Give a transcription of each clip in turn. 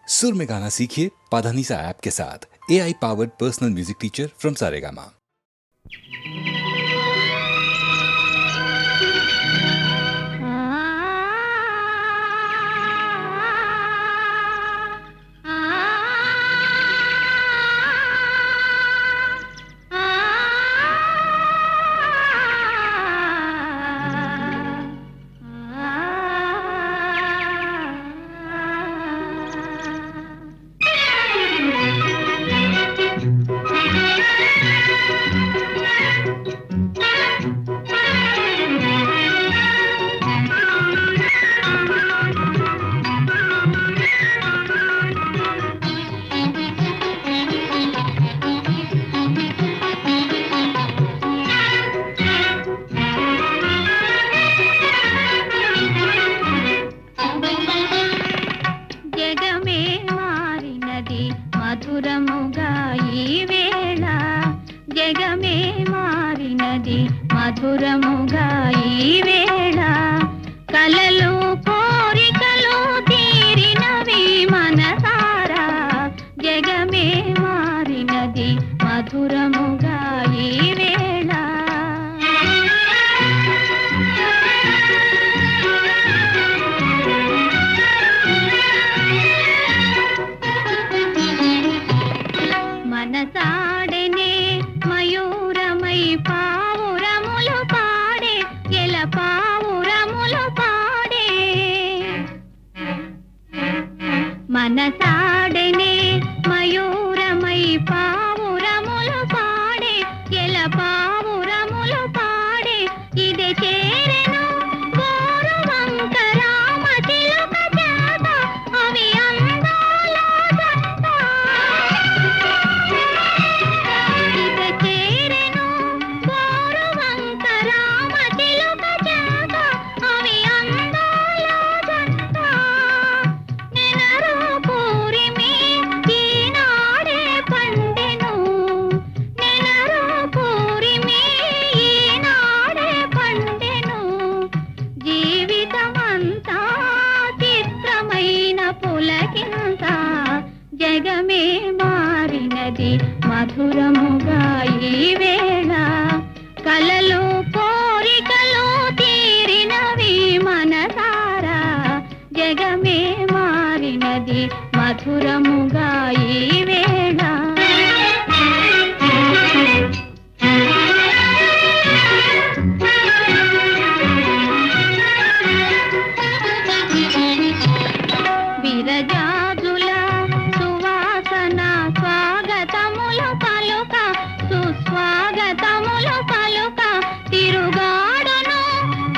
सुर में गाना सीखिए पाधानीसा ऐप के साथ। AI powered personal music teacher from Saregama. మధురముగా ఈ వేళ జగమే మారినది మధురముగా ఈ వేళ కలలు కోరికలు తీరినవి మనసారా జగమే మారినది మధురముగా ఈ వేళ మనసాడనే మయూరమై పావురములు పాడే ఎల పావురములు పాడే మనసాడనే మయూరమై పావురములు పాడే ఎల పావురములు పాడే ఇదే చేరెను గోరువంక రామ చిలుక చేత అవి అందాల జంట ఇదే చేరెను గోరువంక రామ చిలుక చేత అవి అందాల జంట నెనరు పూరిమి ఈనాడే పండెను నెనరు పూరిమి ఈనాడే పండెను జీవితమంతా చిత్రమైన పులకింత జగమే మారినది మధురముగా ఈ వేళ కలలు కోరికలు తీరినవి మనసారా జగమే మారినది మధురముగా ఈ వేళ విరజాజుల సువాసన స్వాగతములు పలుక సుస్వాగతములు పలుక తిరుగాడును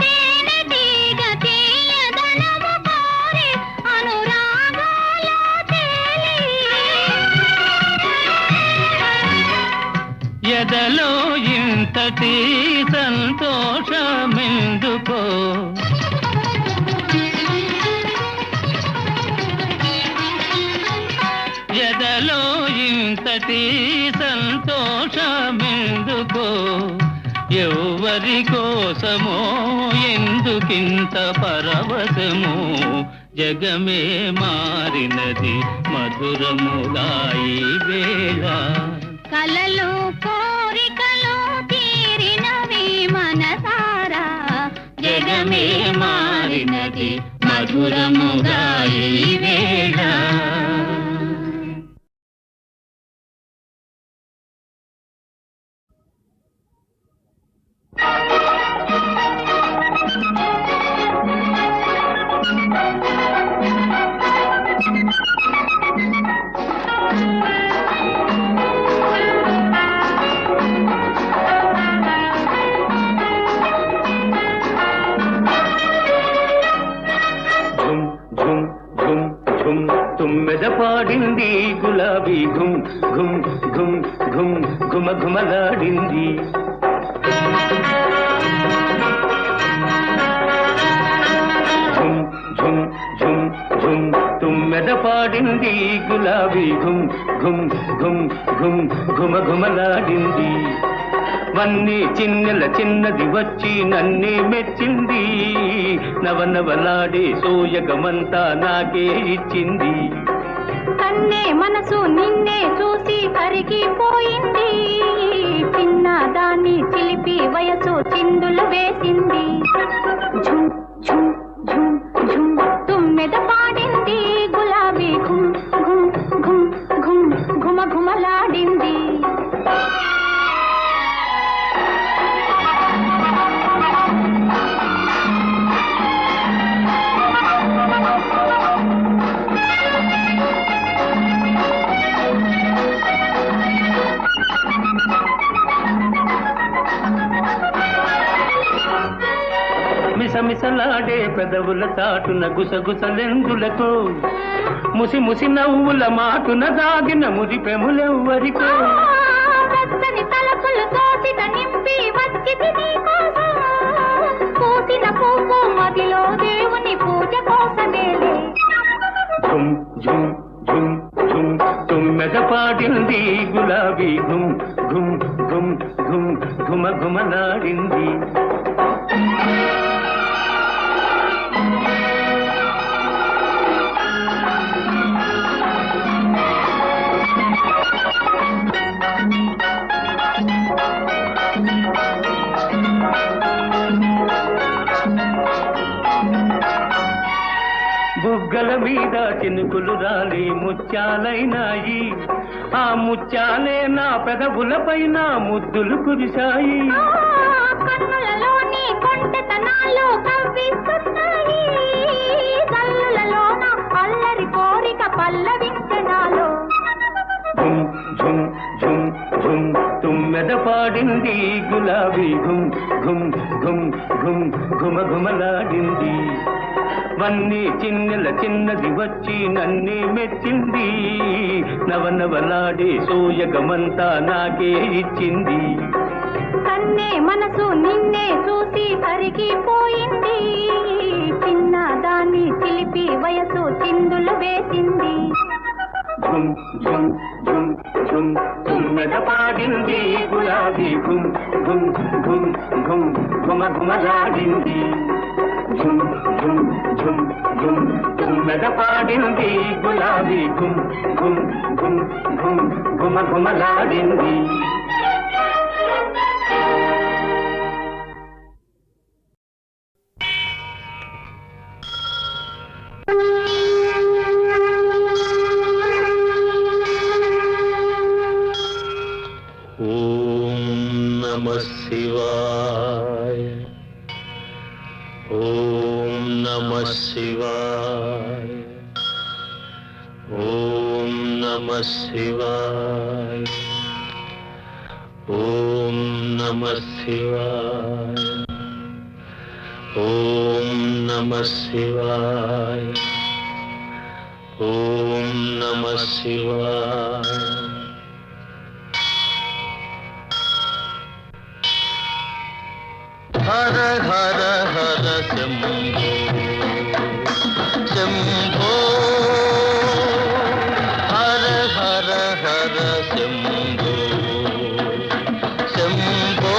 తేనె తీగ తీయదనము కోరి అనురాగాల తేలి ఎదలో ఇంతటి సంతోషమెందుకో ఎదలో ఇంతటి సంతోషమెందుకో ఎవరి కోసమో ఎందుకింత పరవశమో జగమే మారినది మధురముగా ఈ వేళ కలలు కోరికలు తీరినవి మనసారా జగమే మారినది మధురముగా ఈ వేళ తుమ్మెద పాడింది గులాబీ ఘుమ్ ఘుమ్ ఘుమ్ ఘుమ్ ఘుమ ఘుమలాడింది ఝుమ్ ఝుమ్ ఝుమ్ ఝుమ్ తుమ్మెద పాడింది గులాబీ ఘుమ్ ఘుమ్ ఘుమ్ ఘుమ్ ఘుమ ఘుమలాడింది వన్నీ చిన్నెల చిన్నది వచ్చి నన్నే మెచ్చింది నవనవలాడే సోయగమంతా నాకే ఇచ్చింది కన్నే మనసు నిన్నే చూసి కరిగిపోయింది, చిన్నదాన్ని చిలిపి వయసు చిందులు వేసింది. ఝుమ్ ఝుమ్ ఝుమ్ ఝుమ్ తుమ్మెద పాడింది, గులాబీ ఘుమ్ ఘుమ్ ఘుమ్ ఘుమ్ ఘుమ ఘుమలాడింది. మిసమిసలాడే పెదవుల చాటున గుసగుసలెందులతో, ముసి ముసి నవ్వుల మాటున దాగిన మురిపెములెవ్వరికో. వెచ్చని తలపులు తోసిన నింపి వచ్చింది నీకోసం, పూసిన పువ్వు మదిలో దేవుని పూజ కోసమేలే. ఝుమ్ ఝుమ్ ఝుమ్ ఝుమ్ తుమ్మెద పాడింది, గులాబీ ఘుమ్ ఘుమ్ ఘుమ్ ఘుమ్ ఘుమ ఘుమలాడింది. బుగ్గల మీద చినుకులు రాలి ముత్యాలైనాయి, ఆ ముత్యాలే నా పెదవుల పైన ముద్దులు కురిశాయి. కన్నులలోని కొంటెతనాలు కవ్విస్తున్నాయి, కళ్ళలోన అల్లరి కోరిక పల్లవించనాలో. ఝుమ్ ఝుమ్ ఝుమ్ ఝుమ్ తుమ్మెద పాడింది, గులాబీ ఘుమ్ ఘుమ్ ఘుమ్ ఘుమ్ ఘుమ ఘుమలాడింది. వన్నీ చిన్నెల చిన్నది వచ్చి నన్నే మెచ్చింది, నవనవలాడే సోయగమంతా నాకే ఇచ్చింది. కన్నే మనసు నిన్నే చూసి కరిగిపోయింది, చిన్నదాన్ని చిలిపి వయసు చిందులు వేసింది. ఝుమ్ ఝుమ్ ఝుమ్ ఝుమ్ తుమ్మెద పాడింది, గులాబీ ఘుమ్ ఘుమ్ ఘుమ్ ఘుమ్ ఘుమ ఘుమలాడింది. ఝుమ్ ఝుమ్ ఝుమ్ ఝుమ్ తుమ్మెద పాడింది, గులాబీ ఘుమ్ ఘుమ్ ఘుమ్ ఘుమ్ ఘుమ ఘుమలాడింది. ఓం నమః శివాయ, ఓం నమః శివాయ, ఓం నమః శివాయ, ఓం నమః శివాయ, ఓం నమః శివాయ, ఓం నమః శివాయ. హర హర హర శంభో శంభో, హర హర హర శంభో శంభో.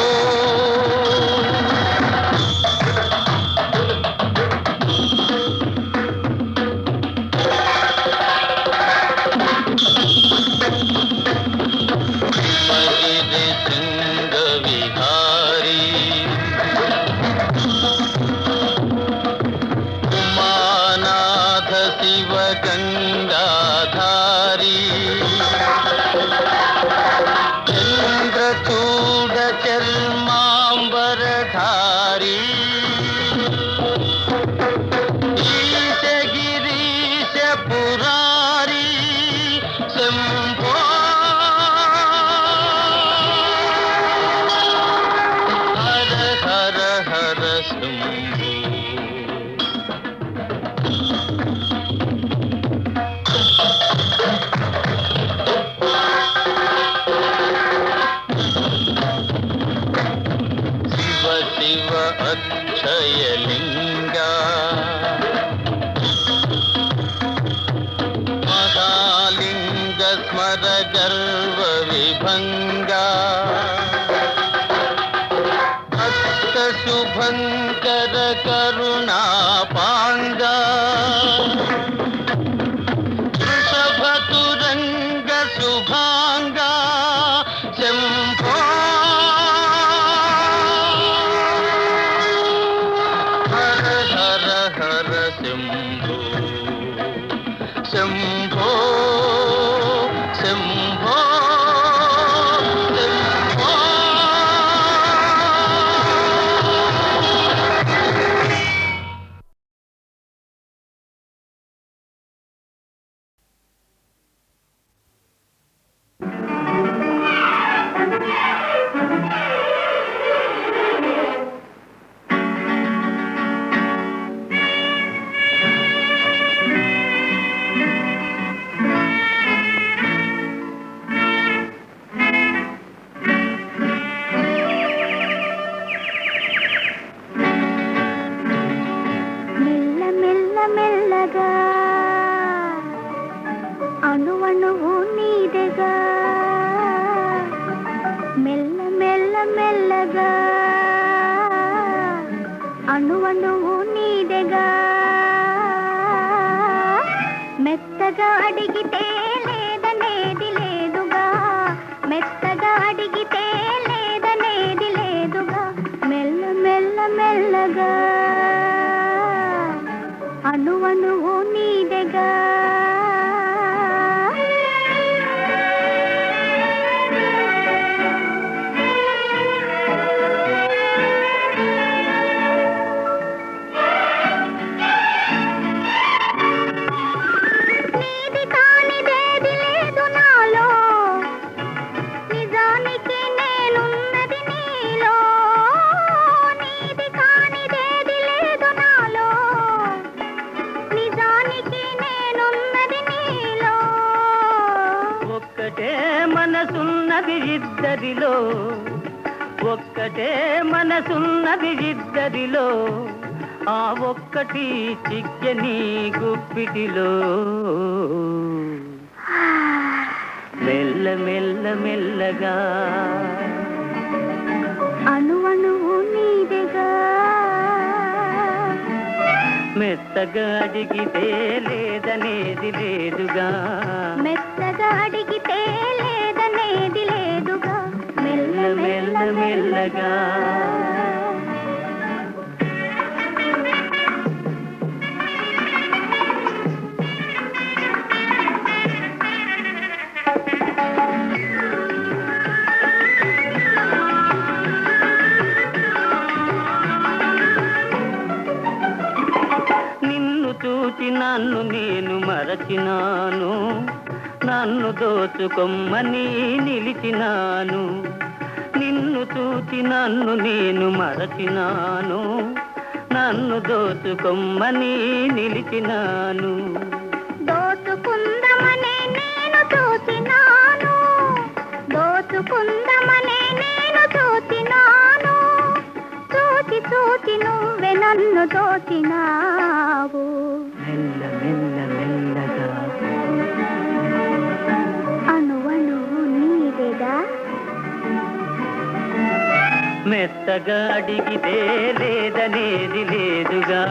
శివగిరి శృంగ విహారీ, ఉమానాథ శివ గంగాధారీ, చంద్రచూడ చర్మాంబరధారీ, ఈశ గిరీశ పురారీ శంభో. హర హర హర శంభో. శివ శివ అక్షయలింగా, మహాలింగ స్మర గర్వ విభంగా, భక్త శుభంకర కరుణా పాంగా, వృషభతుర శంభో శంభో శంభో. మెల్ల మెల్ల మెల్లగా అణువణువు నీదెగా మెల్ల మెల్ల మెల్లగా అణువణువు నీదెగా మెత్తగా అడిగితే లేదనేది లేదుగా మెత్తగా అడిగితే లేదనేది లేదుగా మెల్ల మెల్ల మెల్లగా అణువణువు నీదెగా నీది కానిదేది లేదు నాలో నిజానికి నేనున్నది నీలో నీది కానిదేది లేదు నాలో నిజానికి నేనున్నది నీలో ఒక్కటే మనసున్నది ఇద్దరిలో ఒక్కటే మనసున్నది ఇద్దరిలో ఆ ఒక్కటి చిక్కని గుప్పిటిలో మెల్ల మెల్ల మెల్లగా అణువణువు నీదెగా మెత్తగా అడిగితే లేదనేది లేదుగా మెత్తగా అడిగితే లేదనేది లేదుగా మెల్ల మెల్ల మెల్లగా నిన్ను చూచి నన్ను నేను మరచినాను నన్ను దోచుకొమ్మని నిలిచినాను నిన్ను చూచి నన్ను నేను మరచినాను నన్ను దోచుకొమ్మని నిలిచినాను దోచుకుందమనే నేను చూచినాను దోచుకుందమనే నేను చూచినాను చూచి చూచి నువ్వే నన్ను దోచినావు మెల్ల మెల్ల మెల్లగా అణువణువు నీదెగా మెత్తగా అడిగితే లేదనేది లేదుగా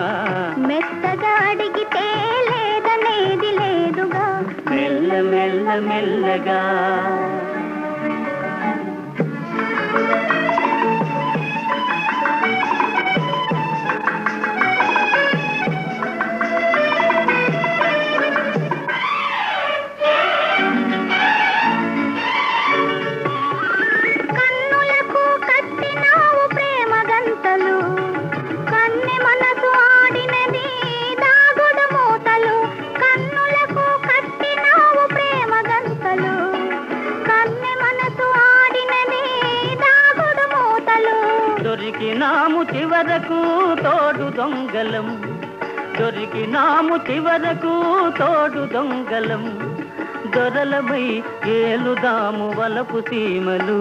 మెత్తగా అడిగితే లేదనేది లేదుగా మెల్ల మెల్ల మెల్లగా కన్నులకు కట్టినావు ప్రేమ గంతలు కన్నె మనసు ఆడినది దాగుడు మూతలు కన్నులకు కట్టినావు ప్రేమ గంతలు కన్నె మనసు ఆడినది దాగుడు మూతలు దొరికినాము చివరకు తోడు దొంగలం దొరికినాము చివరకు తోడు దొంగలం దొరలమై ఏలుదాము వలపు సీమలు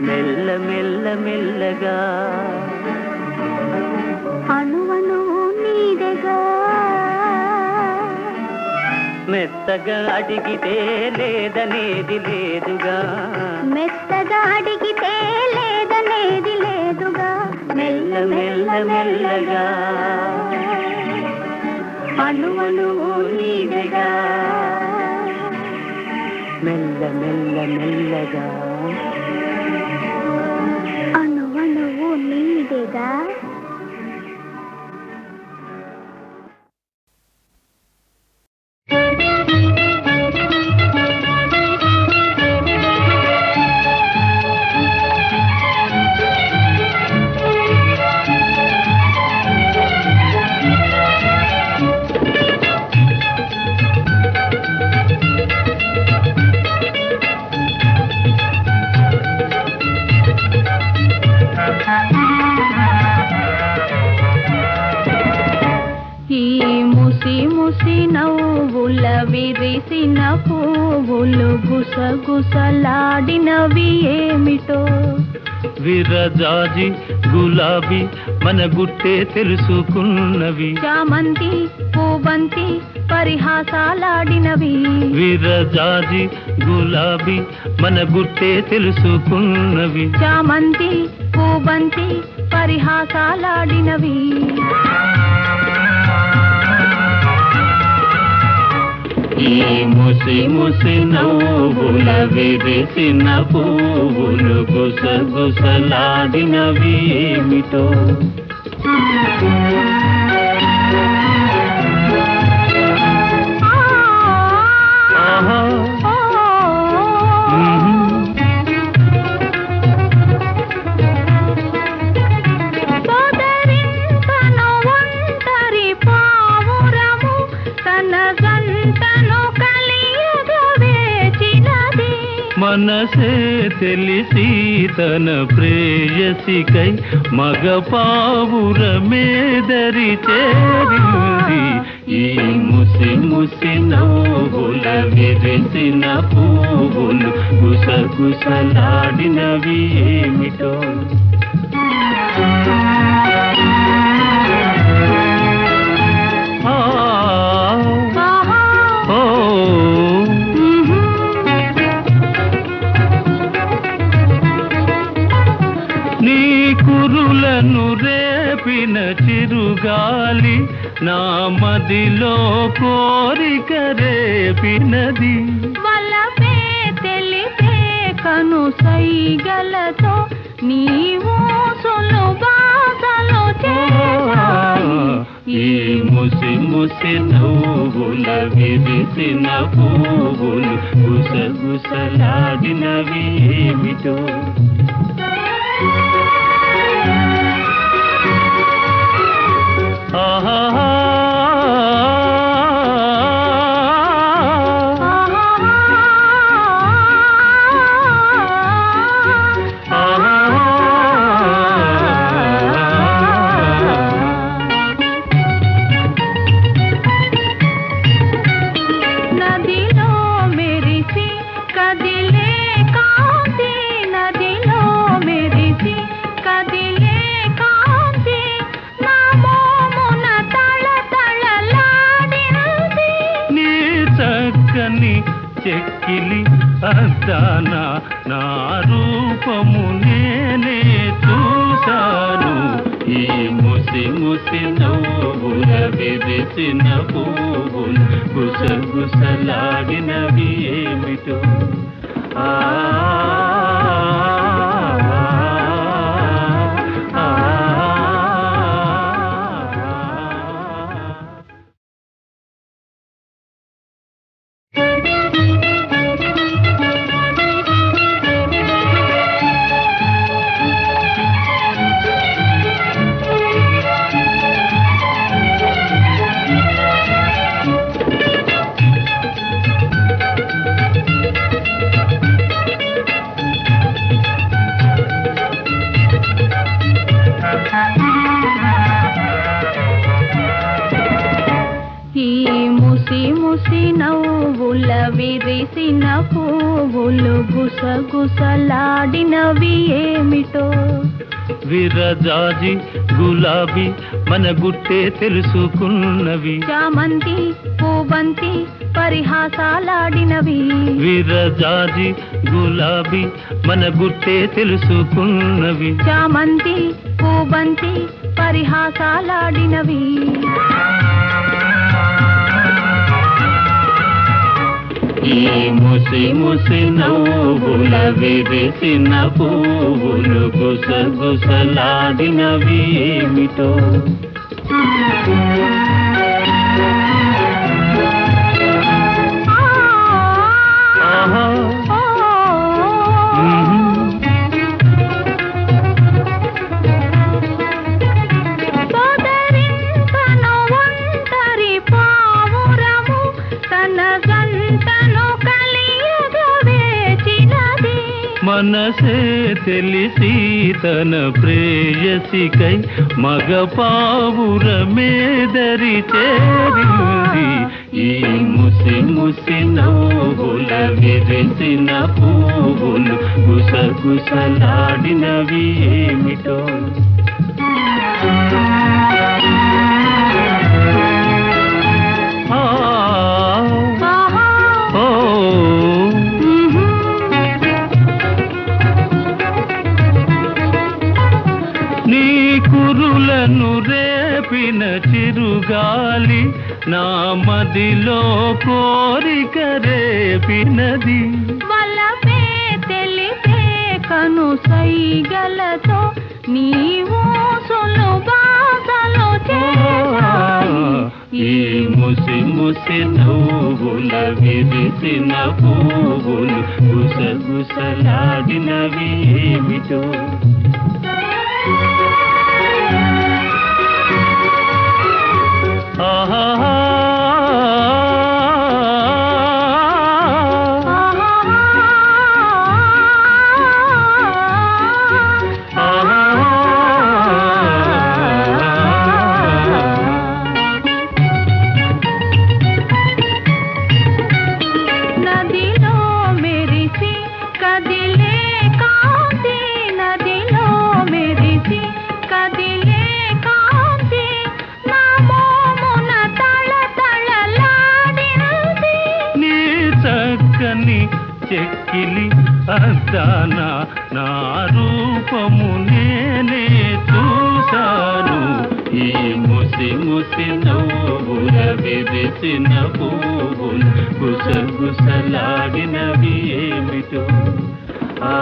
మెల్ల మెల్ల మెల్లగా అణువణువు నీదెగా మెత్తగా అడిగితే లేదనేది లేదుగా మెత్తగా అడిగితే లేదనేది లేదుగా మెల్ల మెల్ల మెల్లగా అణువణువు నీదెగా మెల్ల మెల్ల మెల్లగా అణువణువు నీదెగా ముసి నవ్వుల విరిసిన పువ్వులు గుసగుసలాడినవి ఏమిటో విరజాజి గులాబీ మన గుట్టే తెలుసుకున్నవి చామంతి పూబంతి పరిహాసాలాడినవి విరజాజి గులాబీ మన గుట్టే తెలుసుకున్నవి చామంతి పూబంతి పరిహాసాలాడినవి ఈ ముసి ముసి నవ్వుల విరిసిన పువ్వులు గుసగుసలాడినవి ఏమిటో ఆహా సోదరింతను ఒంటరి పావురము తన గంటను కలియగా వేచినది మనసే తెలిసి తన ప్రేయసికై మగ పావురమేదరి చేరింది ఈ ముసి ముసి నవ్వుల విరిసిన పువ్వులు గుసగుసలాడినవి ఏమిటో నీ కురులను రేపిన చిరుగాలి నా మదిలో కోరిక రేపినది వలపే తెలిపే కను సైగలతో నీవు సులుబాసలు చేశాయి ఈ ముసి ముసి నవ్వుల విరిసిన పువ్వులు గుసగుసలాడినవి ఏమిటో ఆహా నదిలో మెరిసి కదిలే కాంతి నదిలో మెరిసి కదిలే కాంతి నా మోమున తళతళలాడినది నీ చక్కని చెక్కిలి అద్దాన నా రూపము నేనే చూశాను ఈ ముసి ముసి నవ్వుల విరిసిన పువ్వులు గుసగుసలాడినవి ఏమిటో ఆ ఈ ముసి ముసి నవ్వుల విరిసిన పువ్వులు గుసగుసలాడినవి ఏమిటో విరజాజి గులాబీ మన గుట్టే తెలుసుకున్నవి చామంతి పూబంతి పరిహాసాలాడినవి విరజాజి గులాబీ మన గుట్టే తెలుసుకున్నవి చామంతి పూబంతి పరిహాసాలాడినవి ఈ ముసి ముసి నవ్వుల విరిసిన పువ్వులు గుసగుసలాడినవి ఏమిటో ఆహా సోదరింతను ఒంటరి పావురము తన గంటను కలియగా వేచినది మనసే తెలిసి తన ప్రేయసికై మగ పావురమేదరి చేరింది ముసి నవ్వుల విరిసిన పువ్వులు గుసగుసలాడినవి ఏమిటో. నీ కురులను రేపిన చిరుగాలి నా మదిలో కోరిక రేపినది. వలపే తెలిపే కను సైగలతో నీవు సులుబాసలో చేశాయి. ఈ ముసి ముసి నవ్వుల విరిసిన పువ్వులు గుసగుసలాడినవి ఏమిటో. నదిలో మెరిసి కదిలే కాంతి, నదిలో మెరిసి కదిలే కాంతి నా మోమున తళతళలాడింది. నీ చక్కని చెక్కిలి అద్దాన నా రూపము నేనే చూశాను. ఈ ముసి ముసి నవ్వుల విరిసిన పువ్వులు గుసగుసలాడినవి ఏమిటో. ఆ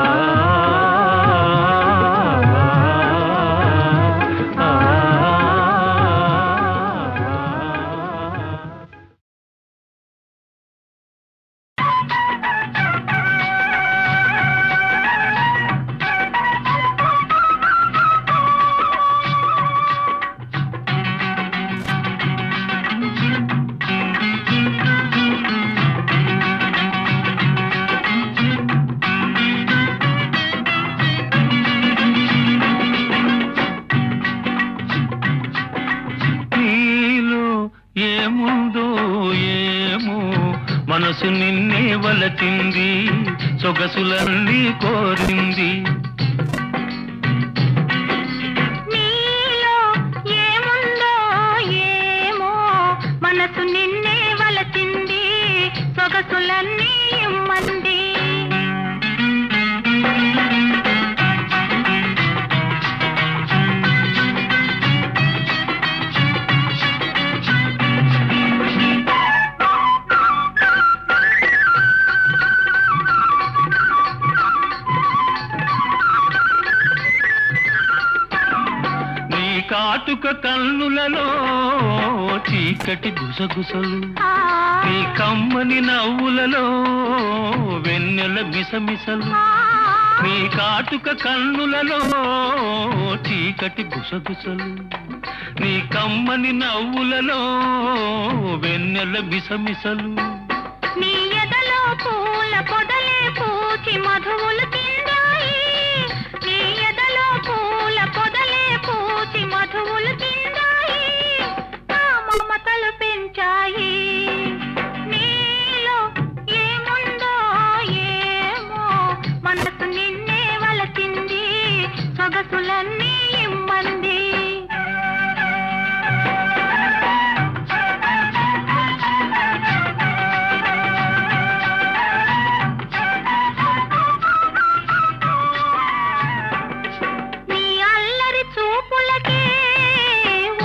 ఏముందో ఏమో మనసు నిన్నే వలచింది, సొగసులన్నీ కోరింది. నీలో ఏముందో ఏమో మనసు నిన్నే వలచింది, సొగసులన్నీ ఇమ్మంది. కాటుక కన్నులలో చీకటి గుసగుసలు, నీ కమ్మని నవ్వులలో వెన్నెల మిసమిసలు. నీ కాటుక కన్నులలో చీకటి గుసగుసలు, నీ కమ్మని నవ్వులలో వెన్నెల మిసమిసలు. నీ ఎదలో పూల పొదలే పూచి మధువులు తిందాయి, నీ ఎదలో పూల పొదలే పూచి మధువులు తిందాయి, నా మమతలు పెంచాయి. నీలో ఏముందో ఏమో మనసు నిన్నే వలచింది, సొగసులన్నీ ఇమ్మంది. నీ అల్లరి చూపులకే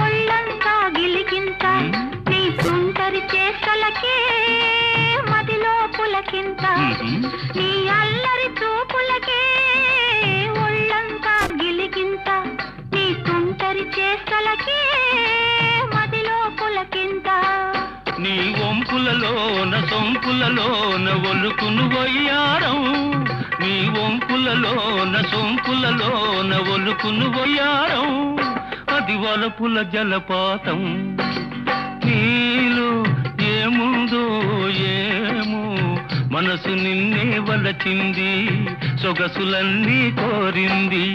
ఒళ్ళంతా గిలిగింత, నీ తుంటరి చేష్టలకే మదిలో పులకింత. నీ వంపులలోన సొంపులలోన ఒలుకును వయ్యారం, నీ వంపులలోన సొంపులలోన ఒలుకును వయ్యారం, అది వలపుల జలపాతం. నీలో ఏముందో ఏమో మనసు నిన్నే వలచింది, సొగసులన్నీ కోరింది.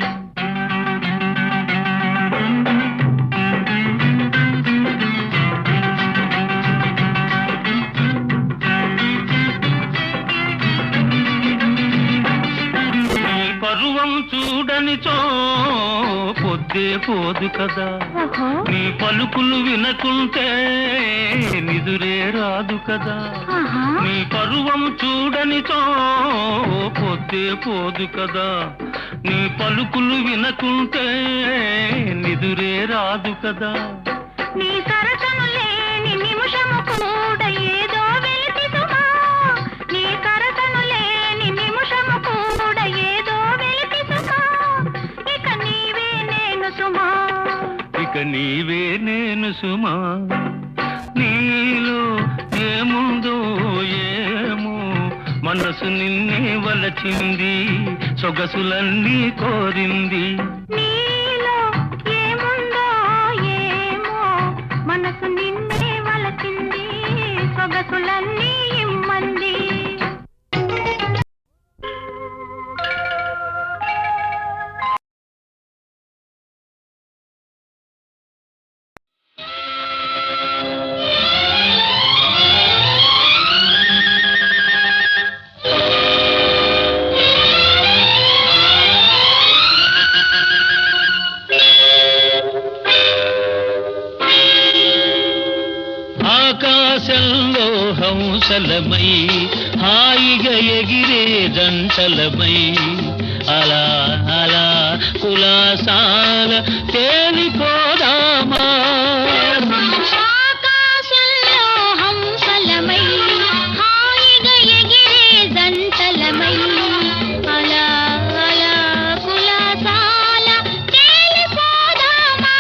పొద్దే పోదు కదా, ఓహో, నీ పలుకులు వినకుంటే నిదురే రాదు కదా, ఆహా. నీ పరువం చూడనితో పొద్దే పోదు కదా, నీ పలుకులు వినకుంటే నిదురే రాదు కదా. నీ సరసను లేని నిమిషము కూడా ఏదో వెలితి సుమా, నీ సరసను లేని నిమిషము కూడా ఏదో వెలితి సుమా, ఇక నీవే నేను సుమా, ఇక నీవే నేను సుమా. నీలో ఏముందో ఏమో, మనసు నిన్నే వలచింది, సొగసులన్నీ కోరింది. నీలో ఏముందో ఏమో, మనసు నిన్నే వలచింది, సొగసులన్నీ ఇమ్మంది. ఆకాశంలో హంసలమై హాయిగా ఎగిరే జంటలమై అలా అలా కులాసాల తేలిపోదామా. ఆకాశంలో హంసలమై హాయిగా ఎగిరే జంటలమై అలా అలా కులాసాల తేలిపోదామా.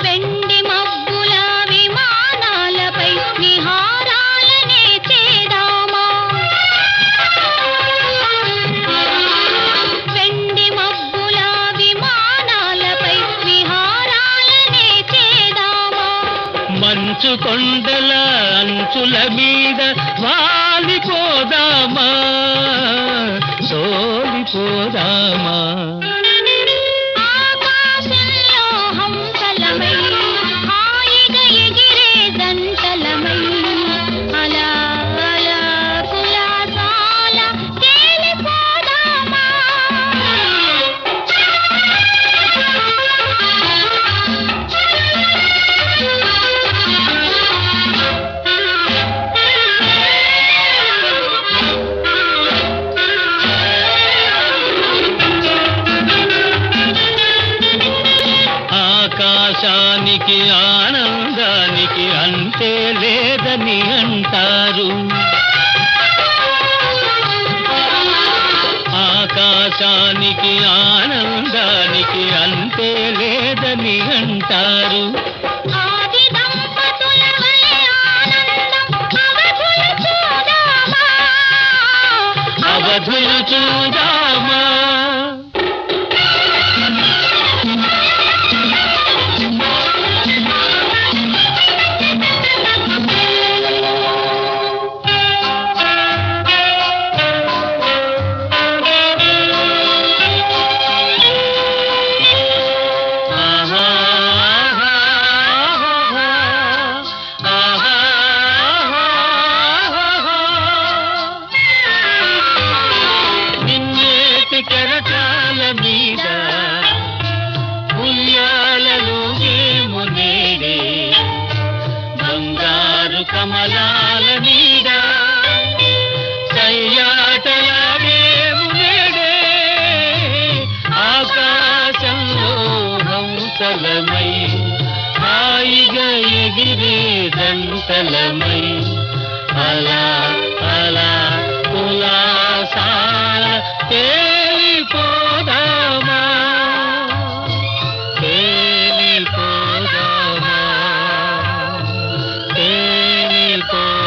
వెండి మబ్బుల విమానాలపై విహారాలనే చేద్దామా. వెండి మబ్బుల విమానాలపై విహారాలనే చేద్దామా. మంచు కొండల అంచుల మీద వాలిపోదామా, సోలిపోదామా. ఆకాశంలో హంసలమై హాయిగా ఎగిరే జంటలమై అలా అలా కులాసాల తేలిపోదామా. ఆకాశానికి ఆనందానికి అంతే లేదని అంటారు, ఆకాశానికి ఆనందానికి అంతే లేదని అంటారు. ఆది దంపతుల వలె ఆనందం అవధులు చూడామా. అవధులు చూడామా. ఆహా ఆహా నిన్నేటి కెరటాల మీద ఉయ్యాలలోగేము నేడే, బంగారు కమలాల మీద సయ్యాటలాడేము నేడే. ఆకాశంలో హంసలమై హాయిగా ఎగిరే జంటలమై అలా అలా కులాసాల తేలిపోదామా, తేలిపోదామా, తేలిపోదామా.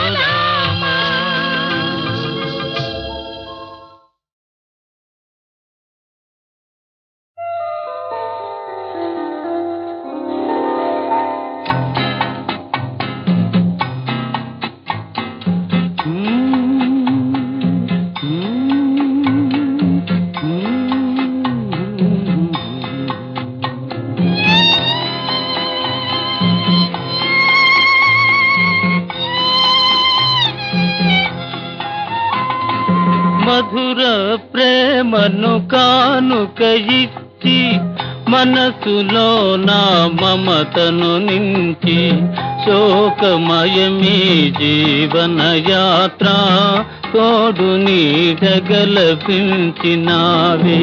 మధుర ప్రేమను కానుక ఇచ్చి మనసులో నా మమతను నించి శోకమయమీ జీవన యాత్ర తోడు నీడగలపించినావే.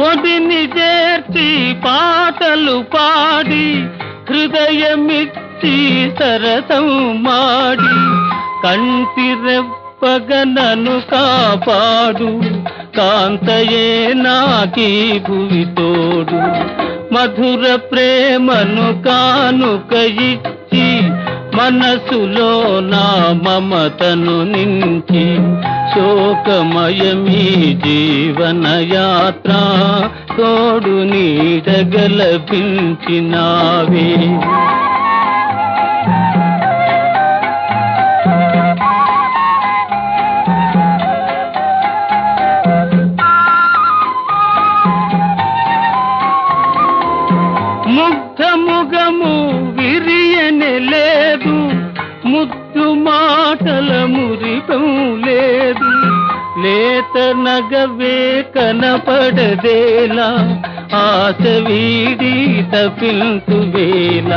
ఒడిని చేర్చి పాటలు పాడి హృదయమిచ్చి సరసం మాడి కంటి రెప్పగనను కాపాడు కాంతయే నాకీ భువి తోడు. మధుర ప్రేమను కానుక ఇచ్చి మనసులో నా మమతను నించి శోకమయమీ జీవన యాత్ర తోడు నీడగలపించినావే. ముగ్ధముగము విరియనే లేదు, ముద్దు మాటల మురిపం లేదు, లేత నగవే కనపడదేలా ఆశ వీడి తపింతు వేళ.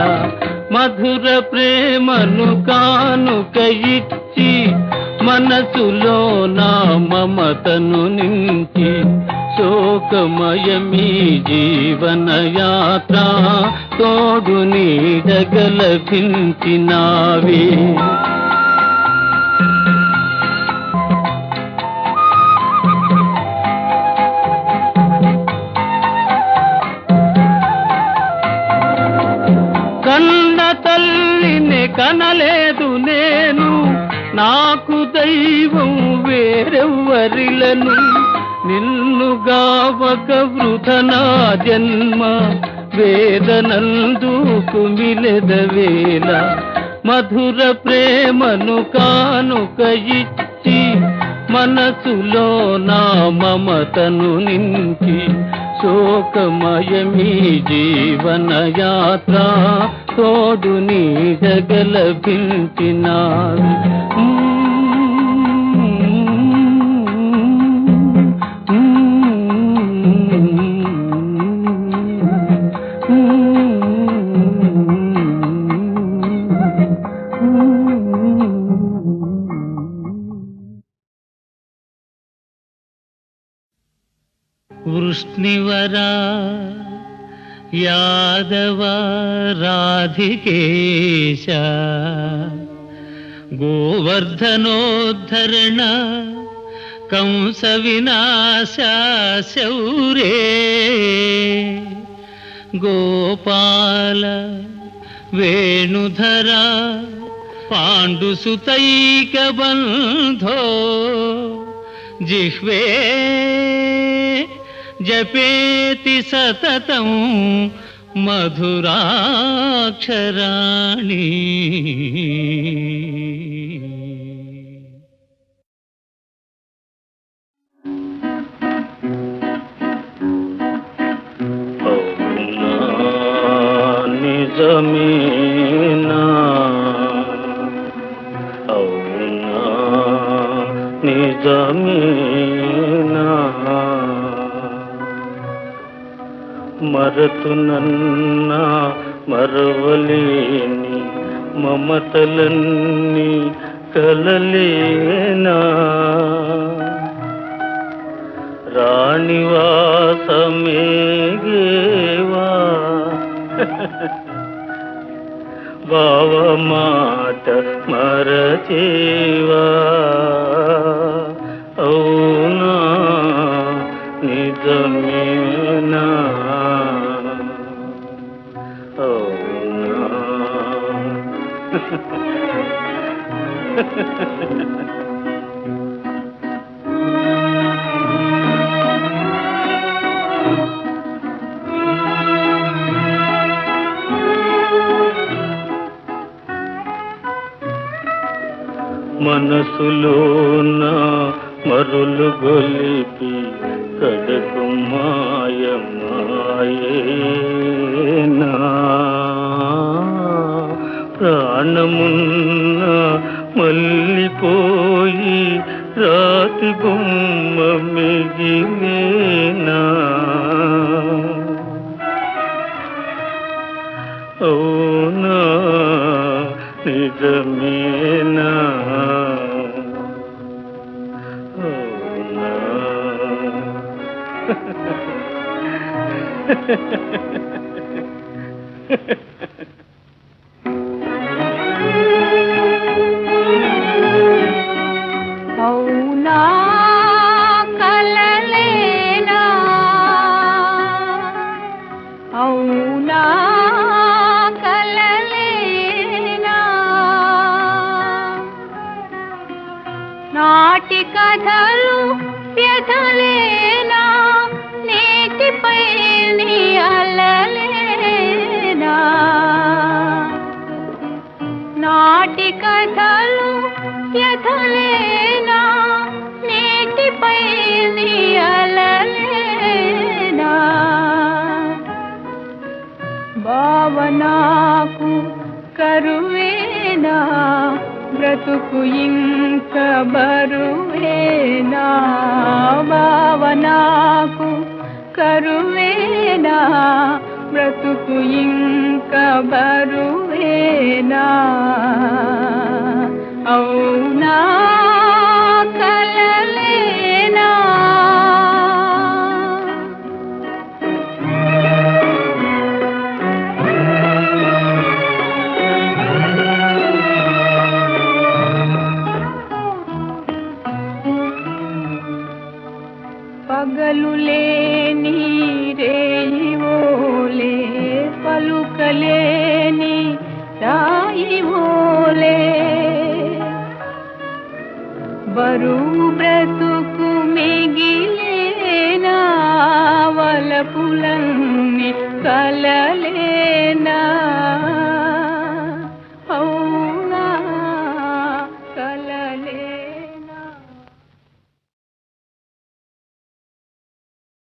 మధుర ప్రేమను కానుక ఇచ్చి మనసులో నా మమతను నించి శోకమయమీ జీవన యాత్ర తోడు నీడగలపించినావే. కన్న తల్లిని కనలేదు నేను, నాకు దైవం వేరెవ్వరిలను. నిన్నుగావక వృథ నా జన్మ వేదనందుకు మిలెదవేళ. మధుర ప్రేమను కానుక ఇచ్చి మనసులో నా మమతను నించి శోకమయమీ జీవన యాత్ర తోడు నీడగలపించినావే. వృష్ణివరా యాదవ రాధికేశ గోవర్ధనోద్ధరణ కంస వినాశ శౌరే గోపాల వేణుధర పాండుసుతైక బంధో జిహ్వే జపేతి సతతం మధురాక్షరాణి. నిజమేనా అవునా నిజమేనా మరతునన్నా మరవలేని మమతలన్నీ కలలేనా రాణివాసమేగేవా బావ మాట మరచేవా అవునా నిజమేనా అవునా మనసులోన మరులు గొలిపి కడకు మాయమాయేనా ప్రాణమున్న మల్లిపోయి రాతి బొమ్మ మిగిలేనా అవునా నిజమేనా అవునా అవునా కలలేనా అవునా కలలేనా నాటి కథలు వ్యధలేనా నీటిపై నీ అలలేనా నాటి కథలు వ్యధలేనా నీటిపై నీ అలలేనా భావనాకు కరువేనా బ్రతుకు ఇంక బరువేనా భావనాకు కరువేనా బ్రతుకు ఇంక బరువేనా అవునా కలలేనా పగలు లేని రేయివోలే పలుకలేని రాయివోలే బరువు బ్రతుకు మిగిలేనా వలపులన్నీ కలలేనా